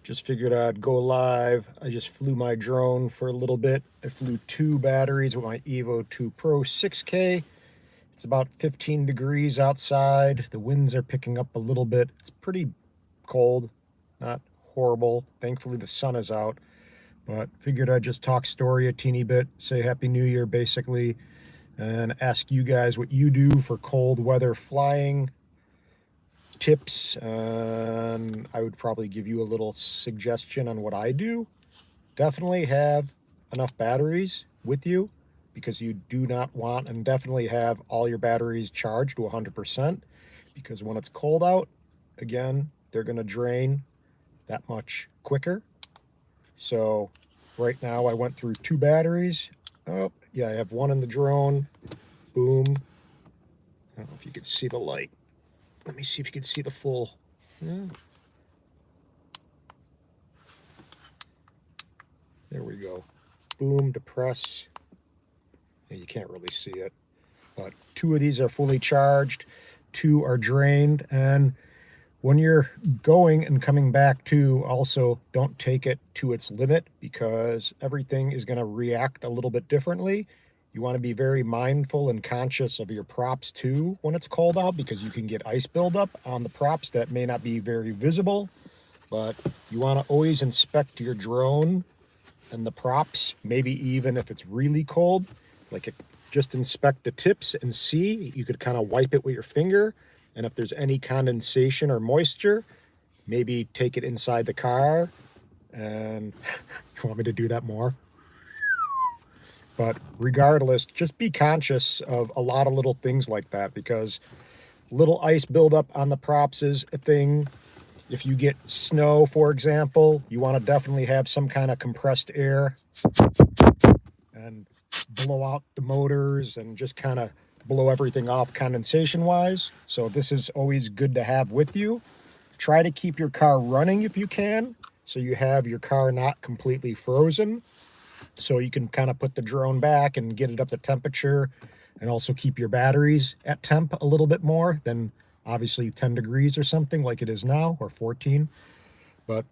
Just figured I'd go live. I just flew my drone for a little bit. I flew 2 batteries with my Evo 2 Pro 6K. It's about 15 degrees outside. The winds are picking up a little bit. It's pretty cold, not horrible. Thankfully, the sun is out. But figured I'd just talk story a teeny bit, say Happy New Year basically, and ask you guys what you do for cold weather flying tips. And I would probably give you a little suggestion on what I do. Definitely have enough batteries with you because you do not want, and definitely have all your batteries charged to 100% because when it's cold out, again, they're going to drain that much quicker. So right now I went through 2 batteries. Oh, yeah, I have one in the drone. Boom. I don't know if you can see the light. Let me see if you can see the full. Yeah. There we go. Boom, depress. Yeah, you can't really see it. But 2 of these are fully charged. 2 are drained. And when you're going and coming back to, also don't take it to its limit because everything is going to react a little bit differently. You want to be very mindful and conscious of your props too when it's cold out because you can get ice buildup on the props that may not be very visible. But you want to always inspect your drone and the props, maybe even if it's really cold, like just inspect the tips and see. You could kind of wipe it with your finger. And if there's any condensation or moisture, maybe take it inside the car. And you want me to do that more? But regardless, just be conscious of a lot of little things like that because little ice buildup on the props is a thing. If you get snow, for example, you want to definitely have some kind of compressed air and blow out the motors and just kind of blow everything off condensation wise. So this is always good to have with you. Try to keep your car running if you can, so you have your car not completely frozen. So you can kind of put the drone back and get it up to temperature and also keep your batteries at temp a little bit more than obviously 10 degrees or something like it is now, or 14. But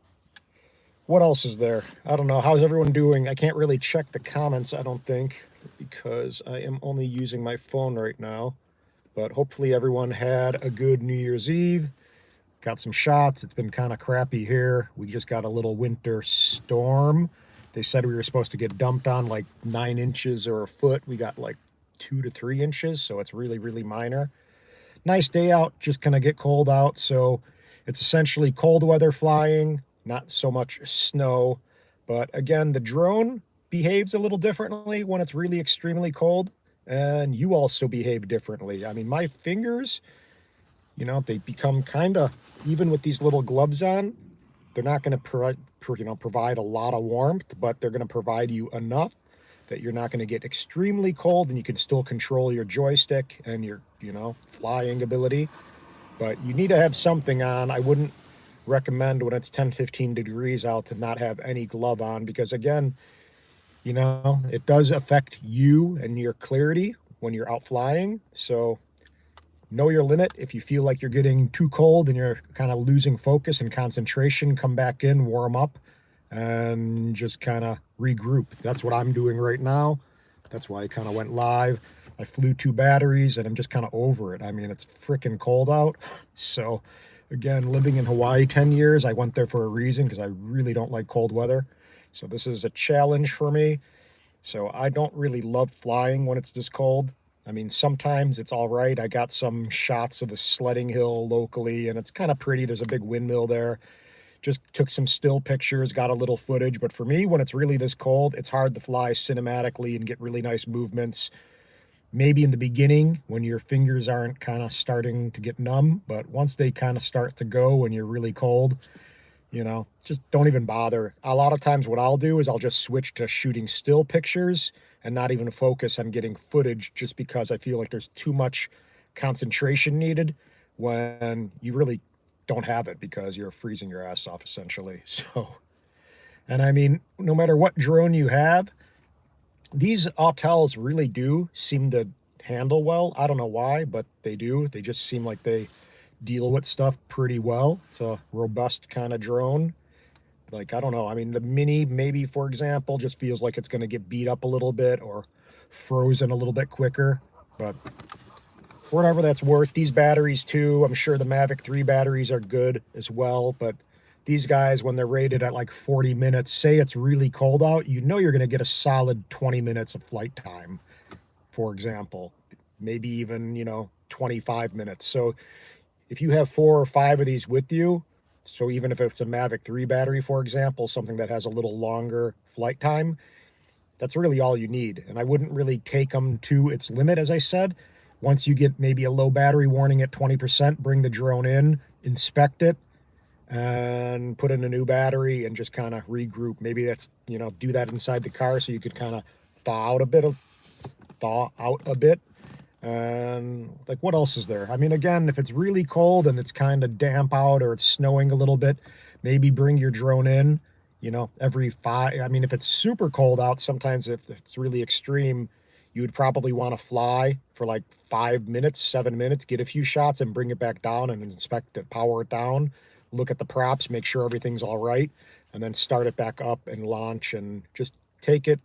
what else is there? I don't know. How's everyone doing? I can't really check the comments, I don't think, because I am only using my phone right now. But hopefully everyone had a good New Year's Eve. Got some shots. It's been kind of crappy here. We just got a little winter storm. They said we were supposed to get dumped on like 9 inches or a foot. We got like 2 to 3 inches, so it's really, really minor. Nice day out, just gonna get cold out. So it's essentially cold weather flying, not so much snow. But again, the drone behaves a little differently when it's really extremely cold. And you also behave differently. I mean, my fingers, they become kind of, even with these little gloves on, they're not going to provide a lot of warmth, but they're going to provide you enough that you're not going to get extremely cold and you can still control your joystick and your, flying ability. But you need to have something on. I wouldn't recommend when it's 10, 15 degrees out to not have any glove on because, again, it does affect you and your clarity when you're out flying. So know your limit. If you feel like you're getting too cold and you're kind of losing focus and concentration, come back in, warm up, and just kind of regroup. That's what I'm doing right now. That's why I kind of went live. I flew 2 batteries and I'm just kind of over it. I mean, it's freaking cold out. So again, living in Hawaii 10 years, I went there for a reason because I really don't like cold weather. So this is a challenge for me. So I don't really love flying when it's this cold. I mean, sometimes it's all right. I got some shots of the sledding hill locally, and it's kind of pretty. There's a big windmill there. Just took some still pictures, got a little footage. But for me, when it's really this cold, it's hard to fly cinematically and get really nice movements. Maybe in the beginning when your fingers aren't kind of starting to get numb, but once they kind of start to go when you're really cold, just don't even bother. A lot of times what I'll do is I'll just switch to shooting still pictures and not even focus on getting footage just because I feel like there's too much concentration needed when you really don't have it because you're freezing your ass off essentially. So, and I mean, no matter what drone you have, these Autels really do seem to handle well. I don't know why, but they do. They just seem like they deal with stuff pretty well. It's a robust kind of drone. Like, I don't know. I mean, the Mini, maybe, for example, just feels like it's going to get beat up a little bit or frozen a little bit quicker. But for whatever that's worth, these batteries too, I'm sure the Mavic 3 batteries are good as well. But these guys, when they're rated at like 40 minutes, say it's really cold out, you know you're going to get a solid 20 minutes of flight time, for example. Maybe even, 25 minutes. So if you have 4 or 5 of these with you, so even if it's a Mavic 3 battery, for example, something that has a little longer flight time, that's really all you need. And I wouldn't really take them to its limit, as I said. Once you get maybe a low battery warning at 20%, bring the drone in, inspect it, and put in a new battery and just kind of regroup. Maybe that's, do that inside the car so you could kind of thaw out a bit. And like, what else is there? I mean, again, if it's really cold and it's kind of damp out or it's snowing a little bit, maybe bring your drone in, every 5. I mean, if it's super cold out, sometimes if it's really extreme, you would probably want to fly for like 5 minutes, 7 minutes, get a few shots and bring it back down and inspect it, power it down, look at the props, make sure everything's all right, and then start it back up and launch and just take it,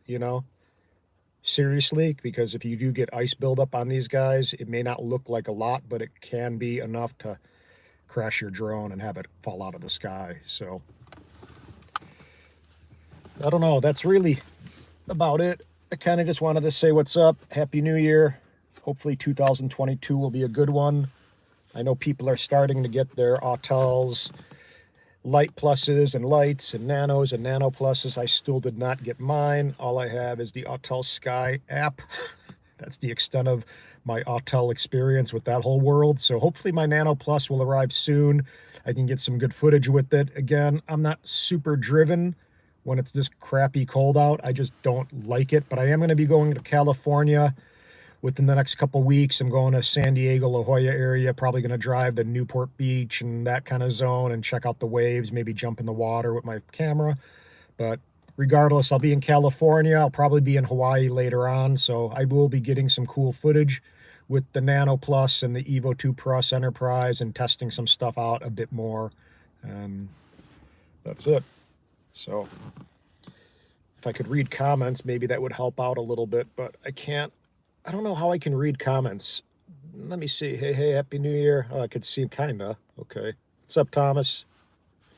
seriously, because if you do get ice buildup on these guys, it may not look like a lot, but it can be enough to crash your drone and have it fall out of the sky. So I don't know. That's really about it. I kind of just wanted to say what's up. Happy New Year. Hopefully 2022 will be a good one. I know people are starting to get their Autels Light Pluses and Lights and Nanos and Nano Pluses. I still did not get mine. All I have is the Autel Sky app. That's the extent of my Autel experience with that whole world. So hopefully my Nano Plus will arrive soon. I can get some good footage with it. Again, I'm not super driven when it's this crappy cold out. I just don't like it. But I am going to be going to California within the next couple weeks. I'm going to San Diego, La Jolla area, probably going to drive to Newport Beach and that kind of zone and check out the waves, maybe jump in the water with my camera. But regardless, I'll be in California. I'll probably be in Hawaii later on. So I will be getting some cool footage with the Nano Plus and the Evo 2 Plus Enterprise and testing some stuff out a bit more. And that's it. So if I could read comments, maybe that would help out a little bit, but I can't. I don't know how I can read comments. Let me see. Hey, Happy New Year. Oh, I could see kinda. Okay. What's up, Thomas?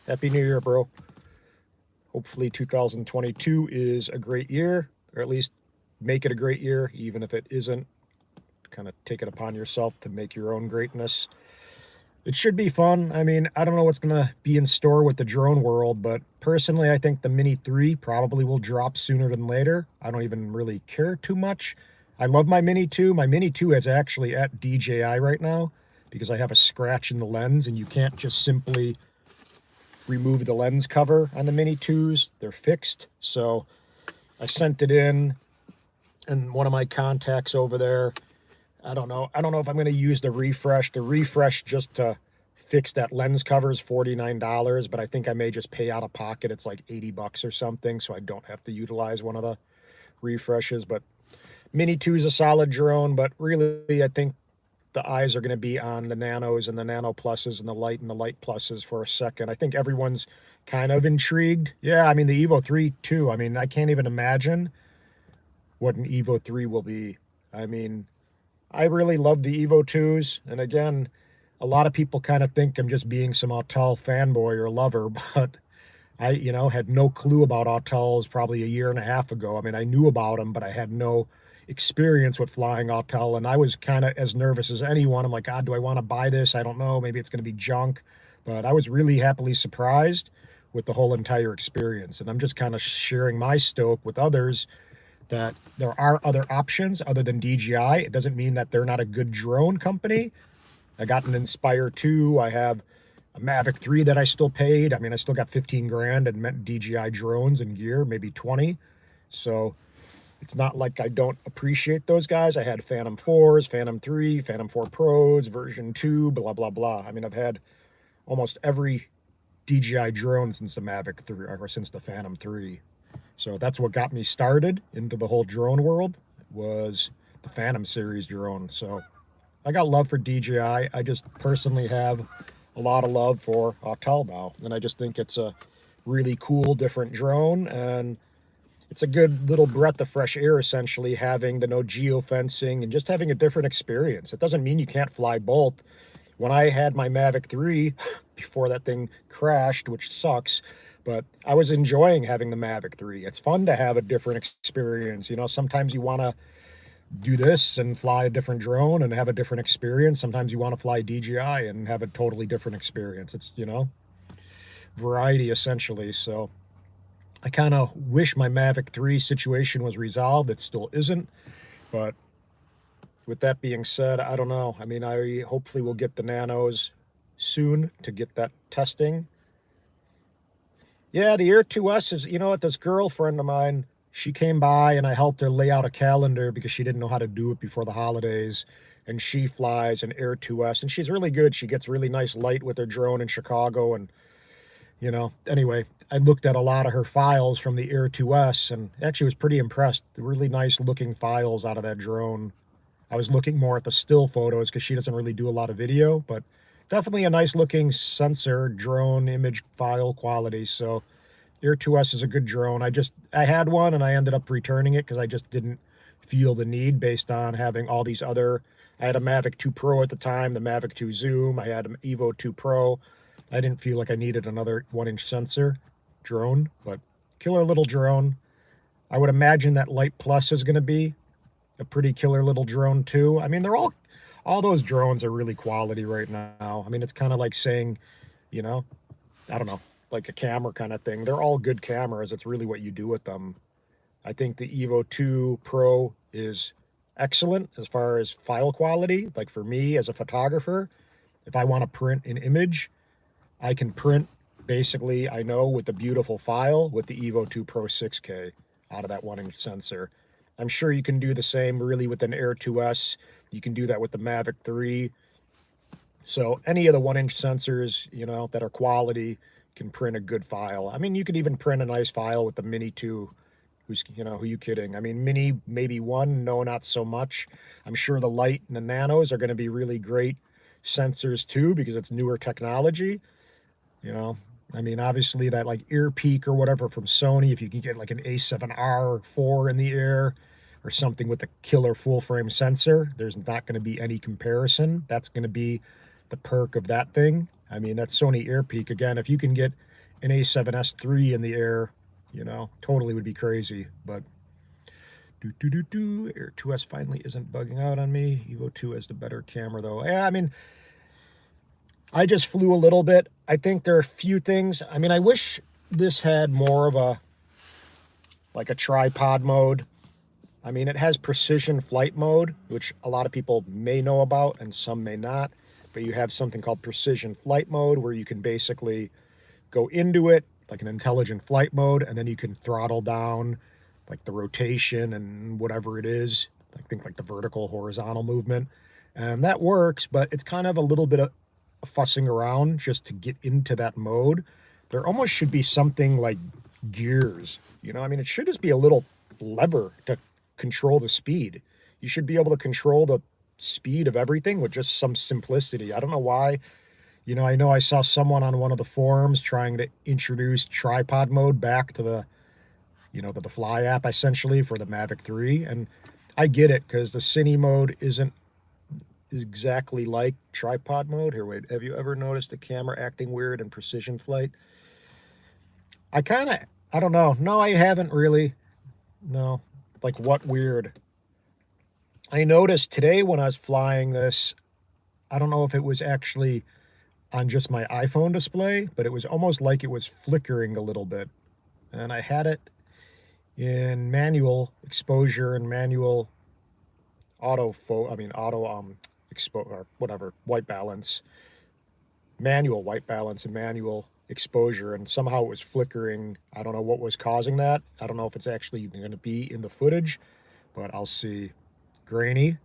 Happy New Year, bro. Hopefully 2022 is a great year, or at least make it a great year, even if it isn't. Kind of take it upon yourself to make your own greatness. It should be fun. I mean, I don't know what's going to be in store with the drone world, but personally, I think the Mini 3 probably will drop sooner than later. I don't even really care too much. I love my Mini 2. My Mini 2 is actually at DJI right now because I have a scratch in the lens, and you can't just simply remove the lens cover on the Mini 2s. They're fixed. So I sent it in, and one of my contacts over there, I don't know if I'm going to use the refresh. The refresh just to fix that lens cover is $49, but I think I may just pay out of pocket. It's like $80 or something, so I don't have to utilize one of the refreshes. But Mini 2 is a solid drone, but really I think the eyes are going to be on the Nanos and the Nano Pluses and the Light Pluses for a second. I think everyone's kind of intrigued. Yeah, I mean, the Evo 3 too. I mean, I can't even imagine what an Evo 3 will be. I mean, I really love the Evo 2s. And again, a lot of people kind of think I'm just being some Autel fanboy or lover, but I, had no clue about Autels probably a year and a half ago. I mean, I knew about them, but I had no experience with flying Autel, and I was kind of as nervous as anyone. I'm like, God, do I want to buy this? I don't know. Maybe it's going to be junk. But I was really happily surprised with the whole entire experience. And I'm just kind of sharing my stoke with others that there are other options other than DJI. It doesn't mean that they're not a good drone company. I got an Inspire 2. I have a Mavic 3 that I still paid. I mean, I still got 15 grand and met DJI drones and gear, maybe 20. So it's not like I don't appreciate those guys. I had Phantom 4s, Phantom 3, Phantom 4 Pros, version 2, blah, blah, blah. I mean, I've had almost every DJI drone since the Mavic 3, or since the Phantom 3. So that's what got me started into the whole drone world, was the Phantom series drone. So I got love for DJI. I just personally have a lot of love for Autel now. And I just think it's a really cool, different drone. And it's a good little breath of fresh air, essentially, having the no geofencing and just having a different experience. It doesn't mean you can't fly both. When I had my Mavic 3, before that thing crashed, which sucks, but I was enjoying having the Mavic 3. It's fun to have a different experience. You know, sometimes you want to do this and fly a different drone and have a different experience. Sometimes you want to fly DJI and have a totally different experience. It's, you know, variety essentially. So I kind of wish my Mavic 3 situation was resolved. It still isn't. But with that being said, I don't know. I mean, I hopefully will get the Nanos soon to get that testing. Yeah, the Air 2S is, you know what, this girlfriend of mine, she came by and I helped her lay out a calendar because she didn't know how to do it before the holidays. And she flies an Air 2S and she's really good. She gets really nice light with her drone in Chicago. And, you know, anyway, I looked at a lot of her files from the Air 2S and actually was pretty impressed. Really nice looking files out of that drone. I was looking more at the still photos because she doesn't really do a lot of video, but definitely a nice looking sensor drone image file quality. So Air 2S is a good drone. I had one and I ended up returning it because I just didn't feel the need based on having all these other. I had a Mavic 2 Pro at the time, the Mavic 2 Zoom. I had an Evo 2 Pro. I didn't feel like I needed another 1-inch sensor drone, but killer little drone. I would imagine that Light Plus is going to be a pretty killer little drone too. I mean, they're all those drones are really quality right now. I mean, it's kind of like saying, you know, I don't know, like a camera kind of thing. They're all good cameras. It's really what you do with them. I think the Evo 2 Pro is excellent as far as file quality. Like for me as a photographer, if I want to print an image, I can print basically, I know, with the beautiful file with the Evo 2 Pro 6K out of that 1-inch sensor. I'm sure you can do the same really with an Air 2S. You can do that with the Mavic 3. So any of the 1-inch sensors, you know, that are quality can print a good file. I mean, you could even print a nice file with the Mini 2. Who's, you know, who you kidding? I mean, Mini, maybe 1, no, not so much. I'm sure the Light and the Nanos are going to be really great sensors too because it's newer technology. You know, I mean, obviously that like Earpeak or whatever from Sony, if you can get like an A7R4 in the air or something with a killer full frame sensor, there's not going to be any comparison. That's going to be the perk of that thing. I mean, that Sony Earpeak, again, if you can get an A7S3 in the air, you know, totally would be crazy. But Air 2S finally isn't bugging out on me. Evo 2 has the better camera though. Yeah, I mean, I just flew a little bit. I think there are a few things. I mean, I wish this had more of a, like a tripod mode. I mean, it has precision flight mode, which a lot of people may know about and some may not. But you have something called precision flight mode where you can basically go into it like an intelligent flight mode, and then you can throttle down like the rotation and whatever it is. I think like the vertical, horizontal movement. And that works, but it's kind of a little bit of fussing around just to get into that mode. There almost should be something like gears, you know? I mean, it should just be a little lever to control the speed. You should be able to control the speed of everything with just some simplicity. I don't know why. You know I saw someone on one of the forums trying to introduce tripod mode back to the, you know, to the Fly app essentially for the Mavic 3. And I get it because the Cine mode isn't exactly like tripod mode. Here, wait, have you ever noticed the camera acting weird in precision flight? I don't know. No, I haven't really. No. Like what weird? I noticed today when I was flying this, I don't know if it was actually on just my iPhone display, but it was almost like it was flickering a little bit. And I had it in manual exposure and manual auto or whatever, white balance, manual white balance and manual exposure, and somehow it was flickering. I don't know what was causing that. I don't know if it's actually going to be in the footage, but I'll see. Grainy.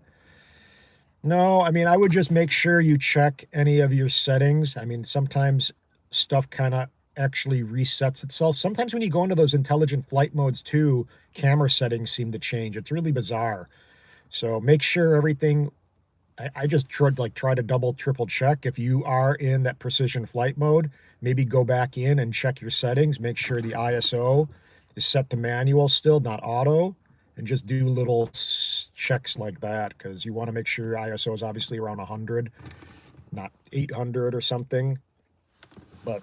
No, I mean, I would just make sure you check any of your settings. I mean, sometimes stuff kind of actually resets itself. Sometimes when you go into those intelligent flight modes too, camera settings seem to change. It's really bizarre. So make sure everything I just try to double, triple check. If you are in that precision flight mode, maybe go back in and check your settings. Make sure the ISO is set to manual still, not auto, and just do little checks like that because you want to make sure your ISO is obviously around 100, not 800 or something. But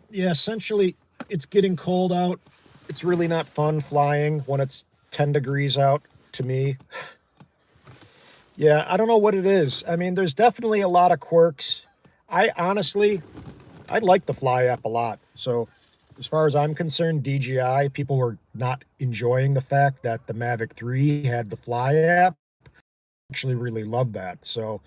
yeah, essentially, it's getting cold out. It's really not fun flying when it's 10 degrees out to me. Yeah, I don't know what it is. I mean, there's definitely a lot of quirks. I honestly, I like the Fly app a lot. So, as far as I'm concerned, DJI, people were not enjoying the fact that the Mavic 3 had the Fly app. Actually, really love that. So,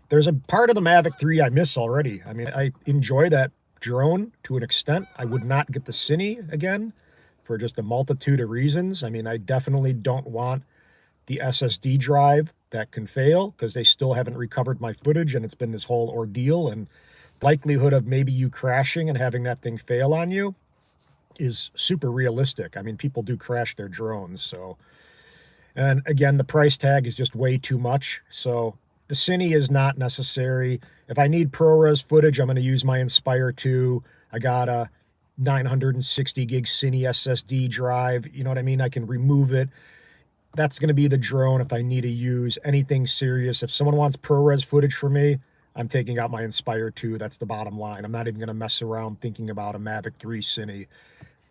there's a part of the Mavic 3 I miss already. I mean, I enjoy that drone to an extent. I would not get the Cine again for just a multitude of reasons. I mean, I definitely don't want the SSD drive that can fail because they still haven't recovered my footage and it's been this whole ordeal, and likelihood of maybe you crashing and having that thing fail on you is super realistic. I mean, people do crash their drones. So, and again, the price tag is just way too much. So the Cine is not necessary. If I need ProRes footage, I'm going to use my Inspire 2. I got a 960 gig Cine SSD drive. You know what I mean? I can remove it. That's going to be the drone if I need to use anything serious. If someone wants ProRes footage for me, I'm taking out my Inspire 2. That's the bottom line. I'm not even going to mess around thinking about a Mavic 3 Cine.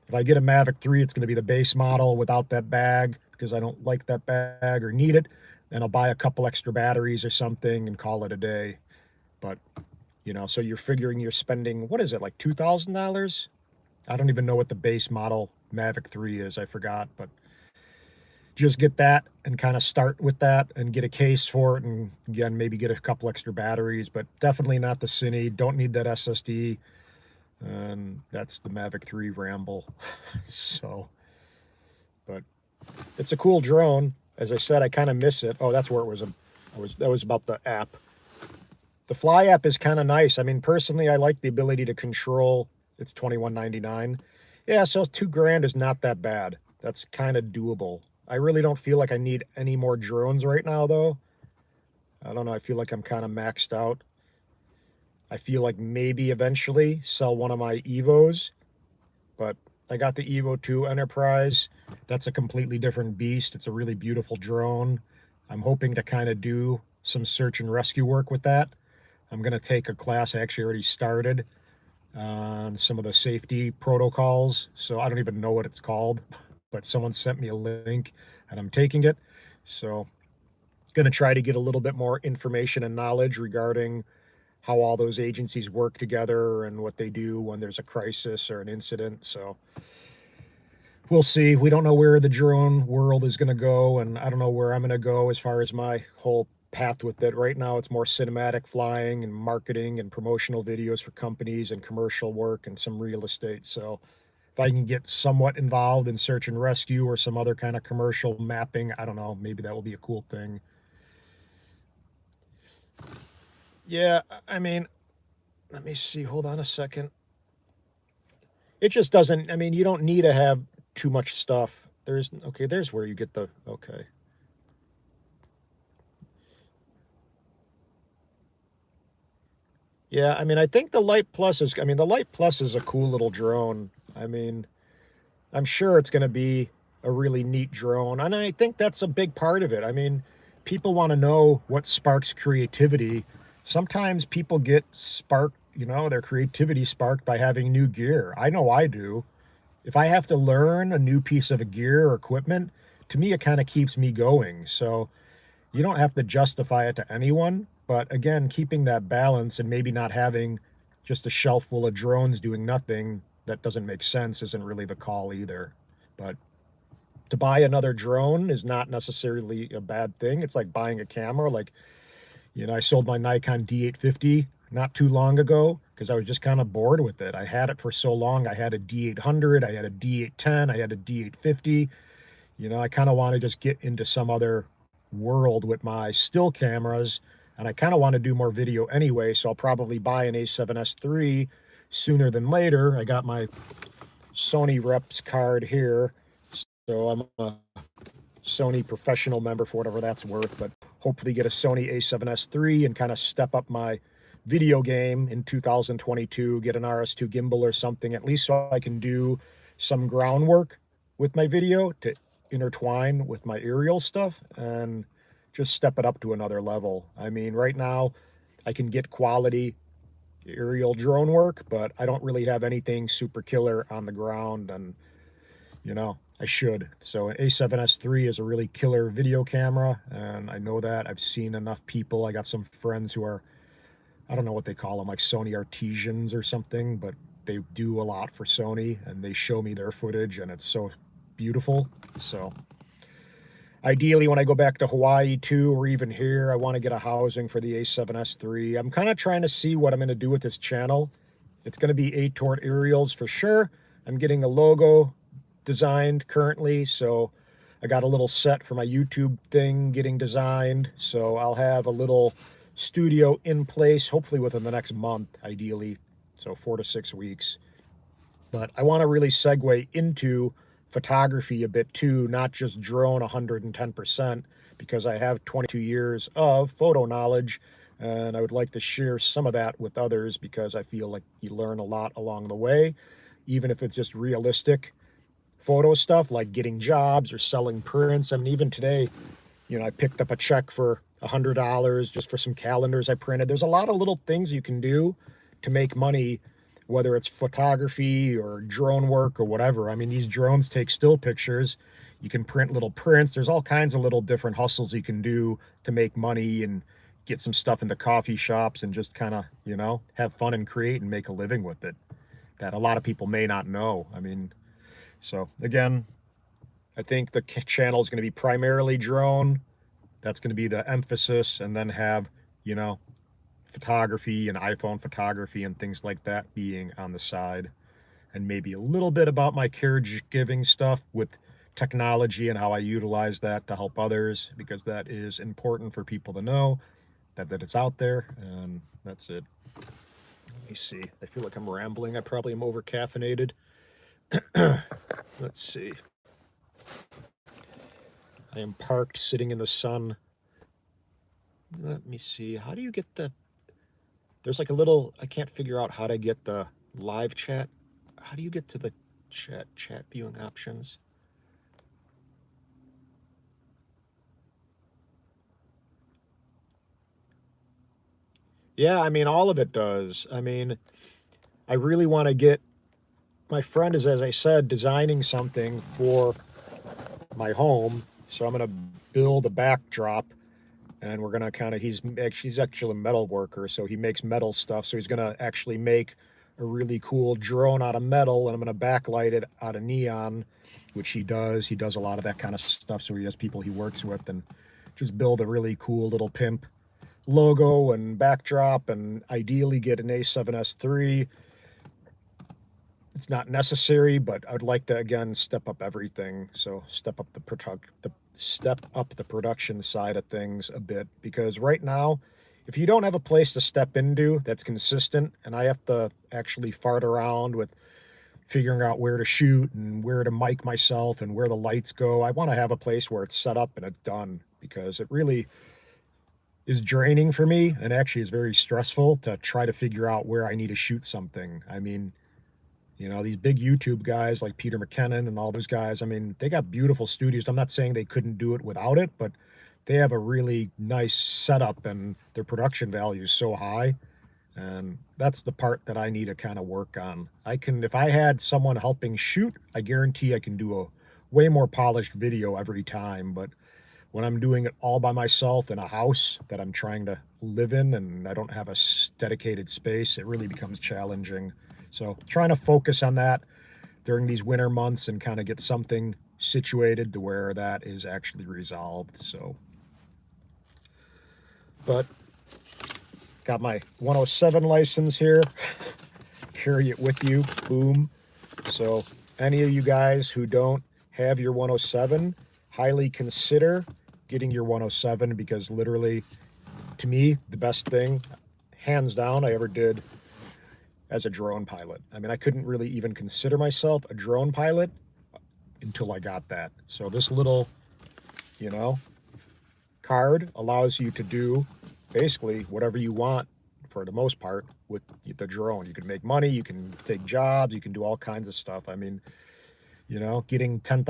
If I get a Mavic 3, it's going to be the base model without that bag because I don't like that bag or need it. And I'll buy a couple extra batteries or something and call it a day. But, you know, so you're figuring you're spending, what is it, like $2,000? I don't even know what the base model Mavic 3 is. I forgot, but just get that and kind of start with that and get a case for it. And again, maybe get a couple extra batteries, but definitely not the Cine. Don't need that SSD. And that's the Mavic 3 ramble. So, but it's a cool drone. As I said, I kind of miss it. Oh, that's where it was. That was about the app. The Fly app is kind of nice. I mean, personally, I like the ability to control. It's $21.99. Yeah, so $2,000 is not that bad. That's kind of doable. I really don't feel like I need any more drones right now, though. I don't know. I feel like I'm kind of maxed out. I feel like maybe eventually sell one of my Evos, but I got the Evo 2 Enterprise. That's a completely different beast. It's a really beautiful drone. I'm hoping to kind of do some search and rescue work with that. I'm going to take a class I actually already started on some of the safety protocols. So I don't even know what it's called, but someone sent me a link and I'm taking it. So going to try to get a little bit more information and knowledge regarding how all those agencies work together and what they do when there's a crisis or an incident. So we'll see. We don't know where the drone world is going to go, and I don't know where I'm going to go as far as my whole path with it. Right now, it's more cinematic flying and marketing and promotional videos for companies and commercial work and some real estate. So if I can get somewhat involved in search and rescue or some other kind of commercial mapping, I don't know, maybe that will be a cool thing. Yeah, I mean, let me see. Hold on a second. It just doesn't, I mean, you don't need to have too much stuff. Okay, there's where you get the, okay. Yeah, I mean, I think the Light Plus is, I mean, the Light Plus is a cool little drone. I mean, I'm sure it's going to be a really neat drone. And I think that's a big part of it. I mean, people want to know what sparks creativity. Sometimes people get sparked, you know, their creativity sparked by having new gear. I know I do. If I have to learn a new piece of gear or equipment, to me, it kind of keeps me going. So you don't have to justify it to anyone. But again, keeping that balance and maybe not having just a shelf full of drones doing nothing that doesn't make sense isn't really the call either. But to buy another drone is not necessarily a bad thing. It's like buying a camera. Like, you know, I sold my Nikon D850 not too long ago because I was just kind of bored with it. I had it for so long. I had a D800, I had a D810, I had a D850. You know, I kind of want to just get into some other world with my still cameras, and I kind of want to do more video anyway, so I'll probably buy an A7S III sooner than later. I got my Sony Reps card here, so I'm Sony professional member for whatever that's worth, but hopefully get a Sony a7S III and kind of step up my video game in 2022, get an RS2 gimbal or something, at least so I can do some groundwork with my video to intertwine with my aerial stuff and just step it up to another level. I mean, right now I can get quality aerial drone work, but I don't really have anything super killer on the ground, and you know, I should. So an A7S III is a really killer video camera, and I know that. I've seen enough people. I got some friends who are, I don't know what they call them, like Sony artisans or something, but they do a lot for Sony, and they show me their footage, and it's so beautiful. So ideally, when I go back to Hawaii too, or even here, I want to get a housing for the A7S III. I'm kind of trying to see what I'm going to do with this channel. It's going to be aimed toward aerials for sure. I'm getting a logo designed currently, so I got a little set for my YouTube thing getting designed, so I'll have a little studio in place hopefully within the next month, ideally, so 4 to 6 weeks. But I want to really segue into photography a bit too, not just drone 110%, because I have 22 years of photo knowledge, and I would like to share some of that with others because I feel like you learn a lot along the way, even if it's just realistic photo stuff like getting jobs or selling prints. I mean, even today, you know, I picked up a check for $100 just for some calendars I printed. There's a lot of little things you can do to make money, whether it's photography or drone work or whatever. I mean, these drones take still pictures. You can print little prints. There's all kinds of little different hustles you can do to make money and get some stuff into coffee shops and just kind of, you know, have fun and create and make a living with it that a lot of people may not know. I mean, so again, I think the channel is going to be primarily drone. That's going to be the emphasis, and then have, you know, photography and iPhone photography and things like that being on the side, and maybe a little bit about my caregiving stuff with technology and how I utilize that to help others, because that is important for people to know that it's out there. And that's it. Let me see. I feel like I'm rambling. I probably am over caffeinated. Let's see. I am parked sitting in the sun. Let me see. How do you get the... There's like a little... I can't figure out how to get the live chat. How do you get to the chat viewing options? Yeah, I mean, all of it does. I mean, I really want to get... My friend is, as I said, designing something for my home. So I'm going to build a backdrop, and we're going to kind of, he's actually a metal worker, so he makes metal stuff. So he's going to actually make a really cool drone out of metal, and I'm going to backlight it out of neon, which he does. He does a lot of that kind of stuff. So he has people he works with, and just build a really cool little pimp logo and backdrop, and ideally get an A7S III. It's not necessary, but I'd like to again step up everything. So step up the production side of things a bit, because right now, if you don't have a place to step into that's consistent, and I have to actually fart around with figuring out where to shoot and where to mic myself and where the lights go, I want to have a place where it's set up and it's done, because it really is draining for me, and actually is very stressful to try to figure out where I need to shoot something. I mean, you know, these big YouTube guys like Peter McKinnon and all those guys, I mean, they got beautiful studios. I'm not saying they couldn't do it without it, but they have a really nice setup, and their production value is so high. And that's the part that I need to kind of work on. I can, if I had someone helping shoot, I guarantee I can do a way more polished video every time. But when I'm doing it all by myself in a house that I'm trying to live in, and I don't have a dedicated space, it really becomes challenging. So trying to focus on that during these winter months and kind of get something situated to where that is actually resolved. So, but got my 107 license here. Carry it with you. Boom. So any of you guys who don't have your 107, highly consider getting your 107, because literally, to me, the best thing, hands down, I ever did as a drone pilot. I mean, I couldn't really even consider myself a drone pilot until I got that. So this little you know, card allows you to do basically whatever you want for the most part with the drone. You can make money, you can take jobs, you can do all kinds of stuff. I mean, you know, getting $10,000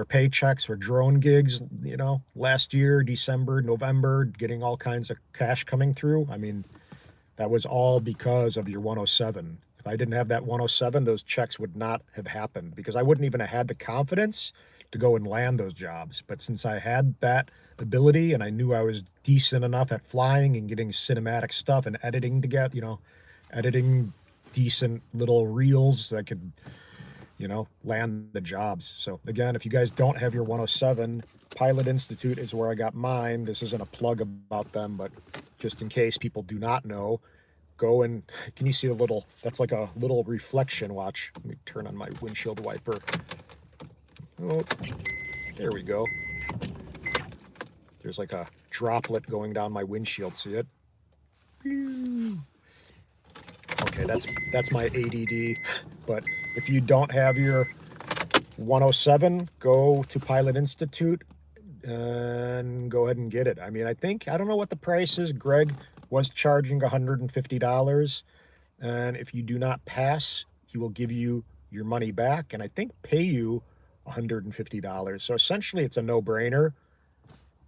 paychecks for drone gigs, you know, last year, December, November, getting all kinds of cash coming through. I mean, that was all because of your 107. If I didn't have that 107, those checks would not have happened because I wouldn't even have had the confidence to go and land those jobs. But since I had that ability and I knew I was decent enough at flying and getting cinematic stuff and editing together, you know, editing decent little reels that could, you know, land the jobs. So again, if you guys don't have your 107, Pilot Institute is where I got mine. This isn't a plug about them, but just in case people do not know, go and, can you see the little, that's like a little reflection. Watch, let me turn on my windshield wiper. Oh, there we go. There's like a droplet going down my windshield, see it? Okay, that's my ADD. But if you don't have your 107, go to Pilot Institute and go ahead and get it. I mean, I don't know what the price is. Greg was charging $150. And if you do not pass, he will give you your money back and I think pay you $150. So essentially it's a no-brainer.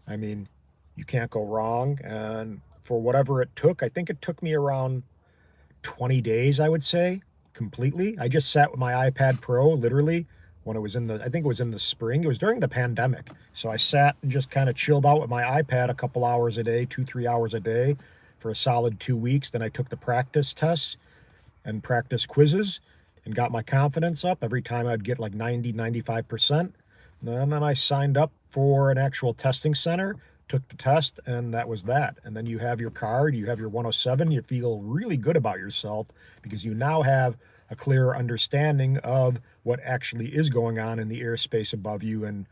I mean, you can't go wrong. And for whatever it took, I think it took me around 20 days, I would say, completely. I just sat with my iPad Pro literally when it was I think it was in the spring. It was during the pandemic. So I sat and just kind of chilled out with my iPad a couple hours a day, 2-3 hours a day for a solid 2 weeks. Then I took the practice tests and practice quizzes and got my confidence up. Every time I'd get like 90, 95%. And then I signed up for an actual testing center, took the test, and that was that. And then you have your card, you have your 107, you feel really good about yourself because you now have a clearer understanding of what actually is going on in the airspace above you. And,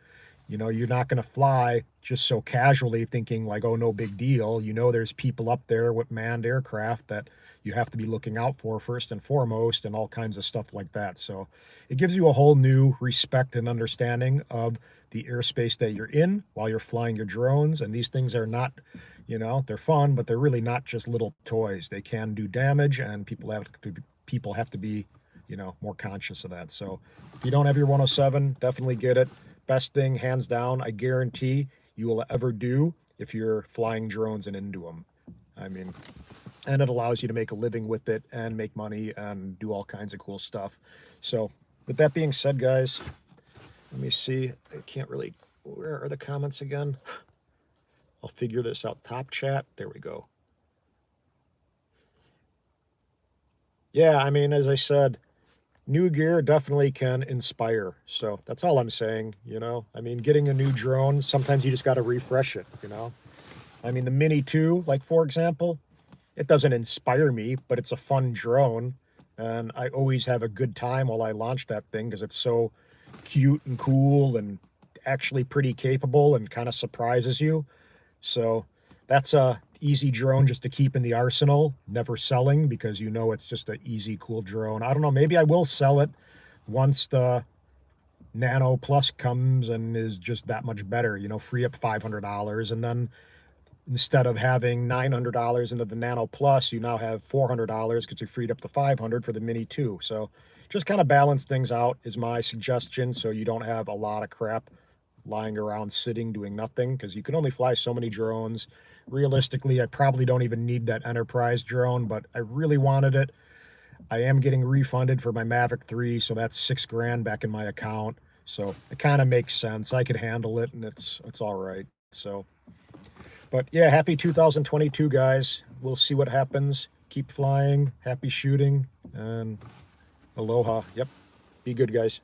you know, you're not going to fly just so casually thinking like, oh, no big deal. You know, there's people up there with manned aircraft that you have to be looking out for first and foremost and all kinds of stuff like that. So it gives you a whole new respect and understanding of the airspace that you're in while you're flying your drones. And these things are not, you know, they're fun, but they're really not just little toys. They can do damage and people have to be, you know, more conscious of that. So if you don't have your 107, definitely get it. Best thing, hands down, I guarantee you will ever do if you're flying drones and into them. I mean, and it allows you to make a living with it and make money and do all kinds of cool stuff. So with that being said, guys, let me see. I can't really, where are the comments again? I'll figure this out. Top chat. There we go. Yeah, I mean, as I said, new gear definitely can inspire. So that's all I'm saying, you know. I mean, getting a new drone, sometimes you just got to refresh it, you know. I mean, the Mini 2, like, for example, it doesn't inspire me, but it's a fun drone. And I always have a good time while I launch that thing because it's so cute and cool and actually pretty capable and kind of surprises you. So that's a easy drone just to keep in the arsenal, never selling because you know it's just an easy, cool drone. I don't know, maybe I will sell it once the Nano Plus comes and is just that much better, you know, free up $500. And then instead of having $900 into the Nano Plus, you now have $400 because you freed up the $500 for the Mini 2. So just kind of balance things out is my suggestion so you don't have a lot of crap lying around sitting doing nothing because you can only fly so many drones. Realistically, I probably don't even need that Enterprise drone, but I really wanted it. I am getting refunded for my Mavic 3, so that's $6,000 back in my account. So it kind of makes sense. I could handle it, and it's all right. So, but yeah, happy 2022, guys. We'll see what happens. Keep flying, happy shooting, and aloha. Yep. Be good, guys.